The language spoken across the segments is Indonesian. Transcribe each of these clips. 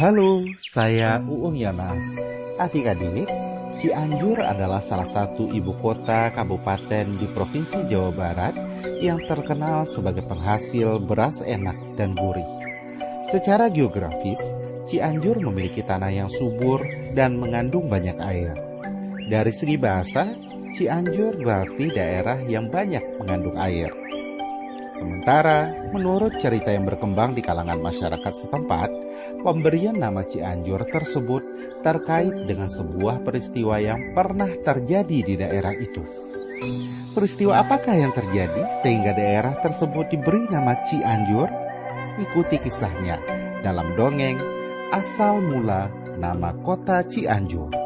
Halo, saya Uung Yonas. Adik-adik, Cianjur adalah salah satu ibu kota kabupaten di Provinsi Jawa Barat yang terkenal sebagai penghasil beras enak dan gurih. Secara geografis, Cianjur memiliki tanah yang subur dan mengandung banyak air. Dari segi bahasa, Cianjur berarti daerah yang banyak mengandung air. Sementara, menurut cerita yang berkembang di kalangan masyarakat setempat, pemberian nama Cianjur tersebut terkait dengan sebuah peristiwa yang pernah terjadi di daerah itu. Peristiwa apakah yang terjadi sehingga daerah tersebut diberi nama Cianjur? Ikuti kisahnya dalam dongeng Asal Mula Nama Kota Cianjur.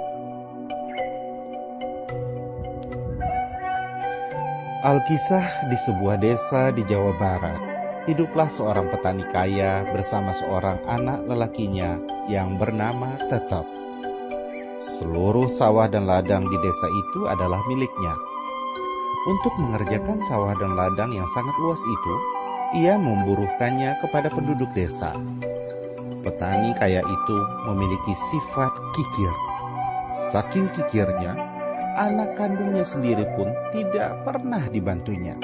Alkisah di sebuah desa di Jawa Barat, hiduplah seorang petani kaya bersama seorang anak lelakinya yang bernama Tetep. Seluruh sawah dan ladang di desa itu adalah miliknya. Untuk mengerjakan sawah dan ladang yang sangat luas itu, ia memburuhkannya kepada penduduk desa. Petani kaya itu memiliki sifat kikir. Saking kikirnya, anak kandungnya sendiri pun tidak pernah dibantunya.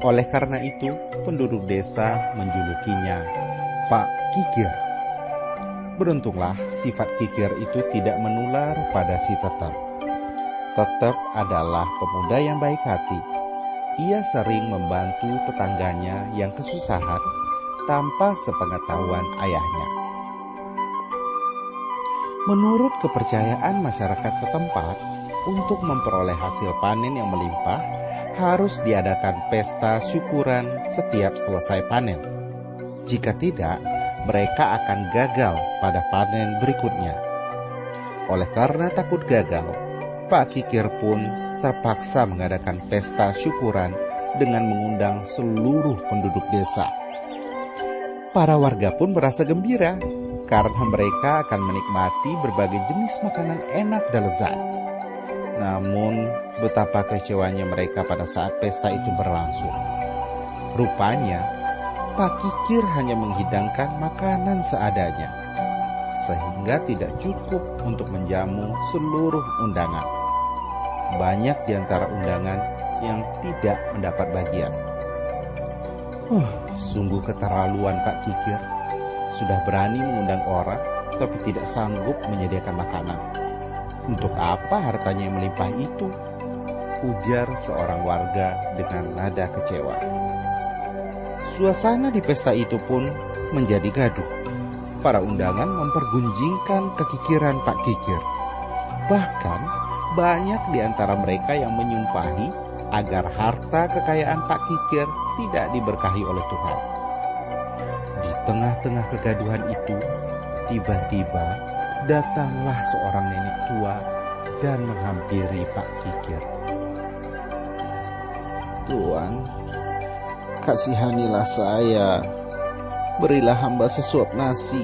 Oleh karena itu, penduduk desa menjulukinya Pak Kikir. Beruntunglah sifat kikir itu tidak menular pada si Tetep. Tetep adalah pemuda yang baik hati. Ia sering membantu tetangganya yang kesusahan tanpa sepengetahuan ayahnya. Menurut kepercayaan masyarakat setempat, untuk memperoleh hasil panen yang melimpah, harus diadakan pesta syukuran setiap selesai panen. Jika tidak, mereka akan gagal pada panen berikutnya. Oleh karena takut gagal, Pak Kikir pun terpaksa mengadakan pesta syukuran dengan mengundang seluruh penduduk desa. Para warga pun merasa gembira karena mereka akan menikmati berbagai jenis makanan enak dan lezat. Namun, betapa kecewanya mereka pada saat pesta itu berlangsung. Rupanya, Pak Kikir hanya menghidangkan makanan seadanya, sehingga tidak cukup untuk menjamu seluruh undangan. Banyak di antara undangan yang tidak mendapat bagian. Sungguh keterlaluan Pak Kikir. Sudah berani mengundang orang, tapi tidak sanggup menyediakan makanan. Untuk apa hartanya yang melimpah itu? Ujar seorang warga dengan nada kecewa. Suasana di pesta itu pun menjadi gaduh. Para undangan mempergunjingkan kekikiran Pak Kikir. Bahkan banyak di antara mereka yang menyumpahi agar harta kekayaan Pak Kikir tidak diberkahi oleh Tuhan. Di tengah-tengah kegaduhan itu, tiba-tiba datanglah seorang nenek tua dan menghampiri Pak Kikir. Tuan, kasihanilah saya. Berilah hamba sesuap nasi.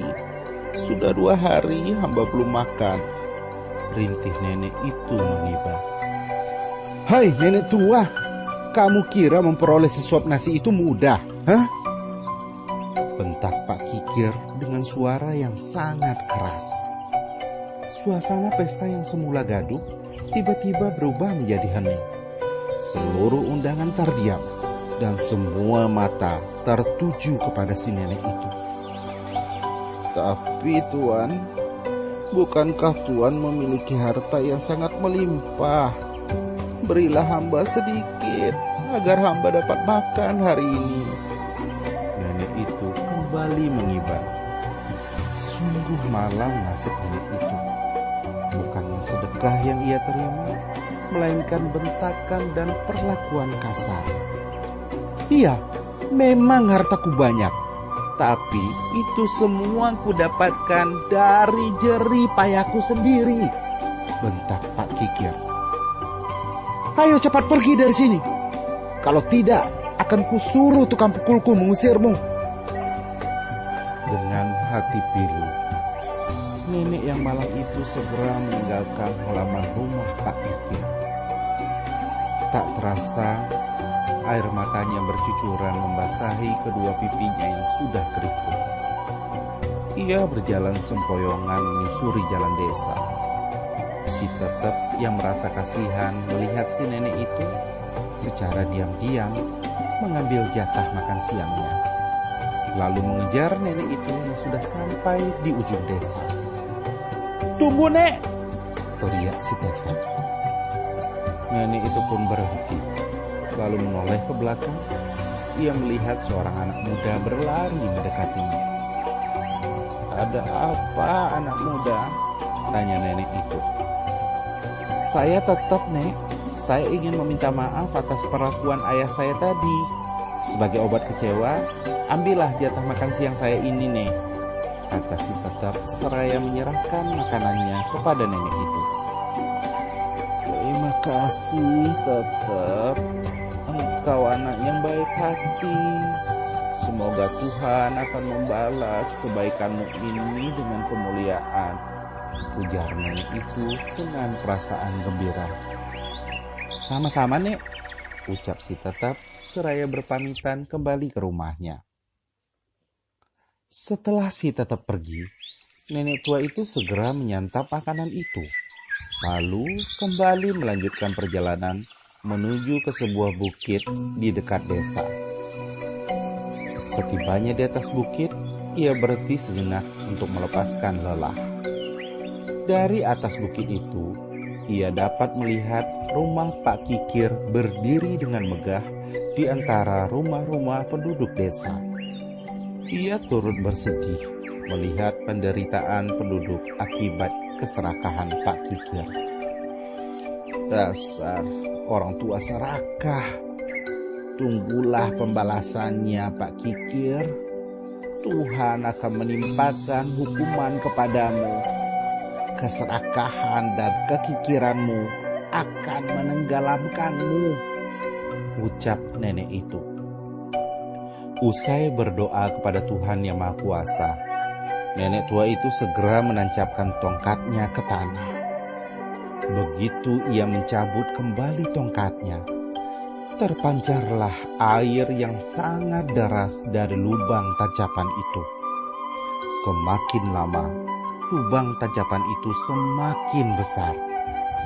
Sudah 2 hari hamba belum makan. Rintih nenek itu mengibah. Hai nenek tua, kamu kira memperoleh sesuap nasi itu mudah? Bentak Pak Kikir dengan suara yang sangat keras. Suasana pesta yang semula gaduh tiba-tiba berubah menjadi hening. Seluruh undangan terdiam dan semua mata tertuju kepada si nenek itu. Tapi Tuan, bukankah Tuan memiliki harta yang sangat melimpah? Berilah hamba sedikit agar hamba dapat makan hari ini. Nenek itu kembali mengibah. Sungguh malang nasib nenek itu. Bukannya sedekah yang ia terima, melainkan bentakan dan perlakuan kasar. Iya, memang hartaku banyak, tapi itu semua ku dapatkan dari jerih payahku sendiri, bentak Pak Kikir. Ayo cepat pergi dari sini. Kalau tidak, akan kusuruh tukang pukulku mengusirmu. Dengan hati pilu, nenek yang malang itu segera meninggalkan halaman rumah Pak Kikir. Tak terasa, air matanya bercucuran membasahi kedua pipinya yang sudah keriput. Ia berjalan sempoyongan menyusuri jalan desa. Si Tetep yang merasa kasihan melihat si nenek itu secara diam-diam mengambil jatah makan siangnya, lalu mengejar nenek itu yang sudah sampai di ujung desa. "Tunggu, Nek!" teriak si Tetep. Nenek itu pun berhenti, lalu menoleh ke belakang. Ia melihat seorang anak muda berlari mendekatinya. "Ada apa, anak muda?" tanya nenek itu. "Saya Tetep, Nek. Saya ingin meminta maaf atas perlakuan ayah saya tadi. Sebagai obat kecewa, ambillah jatah makan siang saya ini, Nek," kata si Tetep seraya menyerahkan makanannya kepada nenek itu. Terima kasih, Tetep. Engkau anak yang baik hati. Semoga Tuhan akan membalas kebaikanmu ini dengan kemuliaan, ujar nenek itu dengan perasaan gembira. "Sama-sama, Nek," ucap si Tetep seraya berpamitan kembali ke rumahnya. Setelah si Tetep pergi, nenek tua itu segera menyantap makanan itu, lalu kembali melanjutkan perjalanan menuju ke sebuah bukit di dekat desa. Setibanya di atas bukit, ia berhenti sejenak untuk melepaskan lelah. Dari atas bukit itu, ia dapat melihat rumah Pak Kikir berdiri dengan megah di antara rumah-rumah penduduk desa. Ia turut bersedih melihat penderitaan penduduk akibat keserakahan Pak Kikir. Dasar orang tua serakah. Tunggulah pembalasannya, Pak Kikir. Tuhan akan menimpakan hukuman kepadamu. Keserakahan dan kekikiranmu akan menenggelamkanmu, ucap nenek itu. Usai berdoa kepada Tuhan Yang Maha Kuasa, nenek tua itu segera menancapkan tongkatnya ke tanah. Begitu ia mencabut kembali tongkatnya, terpancarlah air yang sangat deras dari lubang tajapan itu. Semakin lama, lubang tajapan itu semakin besar,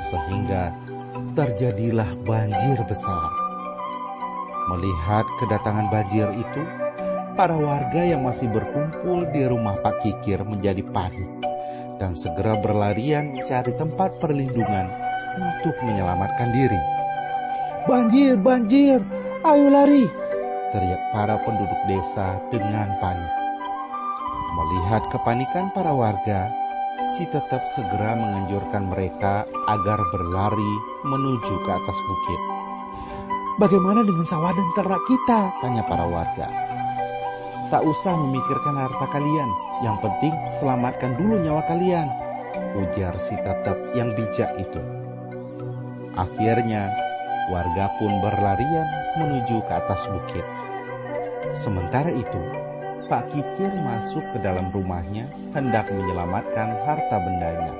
sehingga terjadilah banjir besar. Melihat kedatangan banjir itu, para warga yang masih berkumpul di rumah Pak Kikir menjadi panik dan segera berlarian mencari tempat perlindungan untuk menyelamatkan diri. "Banjir, banjir, ayo lari!" teriak para penduduk desa dengan panik. Melihat kepanikan para warga, si Tetep segera menganjurkan mereka agar berlari menuju ke atas bukit. "Bagaimana dengan sawah dan ternak kita?" tanya para warga. "Tak usah memikirkan harta kalian, yang penting selamatkan dulu nyawa kalian," ujar si Tetep yang bijak itu. Akhirnya, warga pun berlarian menuju ke atas bukit. Sementara itu, Pak Kikir masuk ke dalam rumahnya hendak menyelamatkan harta bendanya.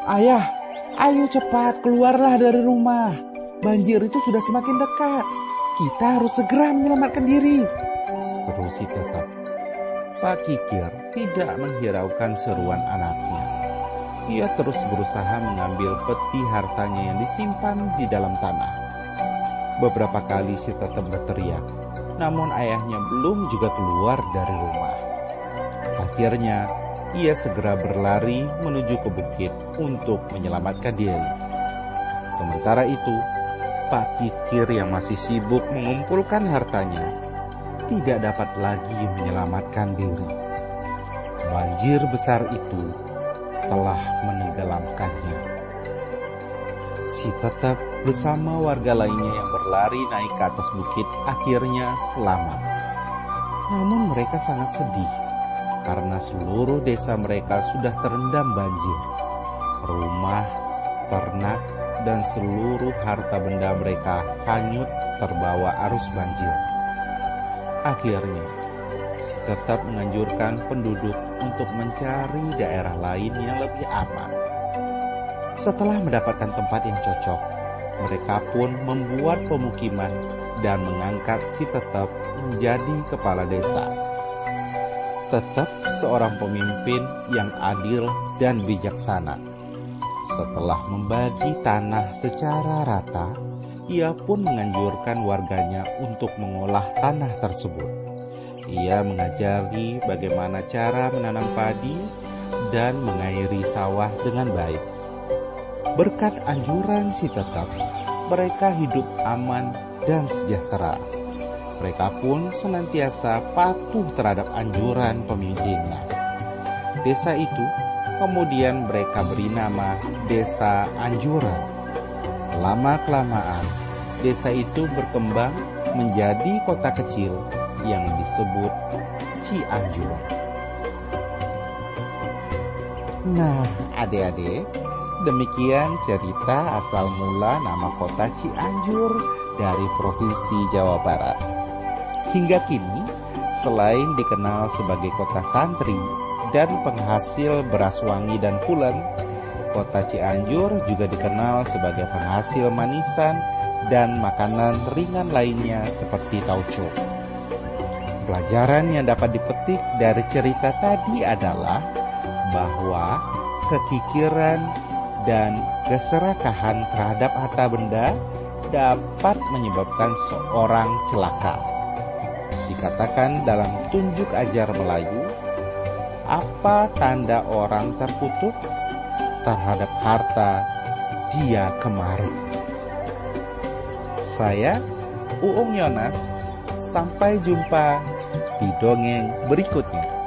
"Ayah, ayo cepat keluarlah dari rumah. Banjir itu sudah semakin dekat. Kita harus segera menyelamatkan diri," seru si Tetep. Pak Kikir tidak menghiraukan seruan anaknya. Ia terus berusaha mengambil peti hartanya yang disimpan di dalam tanah. Beberapa kali si Tetep berteriak, namun ayahnya belum juga keluar dari rumah. Akhirnya, ia segera berlari menuju ke bukit untuk menyelamatkan diri. Sementara itu, Pak Kikir yang masih sibuk mengumpulkan hartanya tidak dapat lagi menyelamatkan diri. Banjir besar itu telah menenggelamkannya. Si Tetep bersama warga lainnya yang berlari naik ke atas bukit akhirnya selamat. Namun mereka sangat sedih karena seluruh desa mereka sudah terendam banjir. Rumah, ternak, dan seluruh harta benda mereka hanyut terbawa arus banjir. Akhirnya, si Tetep menganjurkan penduduk untuk mencari daerah lain yang lebih aman. Setelah mendapatkan tempat yang cocok, mereka pun membuat pemukiman dan mengangkat si Tetep menjadi kepala desa. tetap seorang pemimpin yang adil dan bijaksana. Setelah membagi tanah secara rata, ia pun menganjurkan warganya untuk mengolah tanah tersebut. Ia mengajari bagaimana cara menanam padi dan mengairi sawah dengan baik. Berkat anjuran si tetap, mereka hidup aman dan sejahtera. Mereka pun senantiasa patuh terhadap anjuran pemimpinnya. Desa itu kemudian mereka beri nama Desa Anjuran. Lama-kelamaan, desa itu berkembang menjadi kota kecil yang disebut Cianjur. Nah, adik-adik, demikian cerita asal mula nama kota Cianjur dari Provinsi Jawa Barat. Hingga kini, selain dikenal sebagai kota santri dan penghasil beras wangi dan pulen, kota Cianjur juga dikenal sebagai penghasil manisan dan makanan ringan lainnya seperti tauco. Pelajaran yang dapat dipetik dari cerita tadi adalah bahwa kekikiran dan keserakahan terhadap harta benda dapat menyebabkan seorang celaka. Dikatakan dalam tunjuk ajar Melayu, apa tanda orang terkutuk? Terhadap harta dia kemaru. Saya Uung Yonas, sampai jumpa di dongeng berikutnya.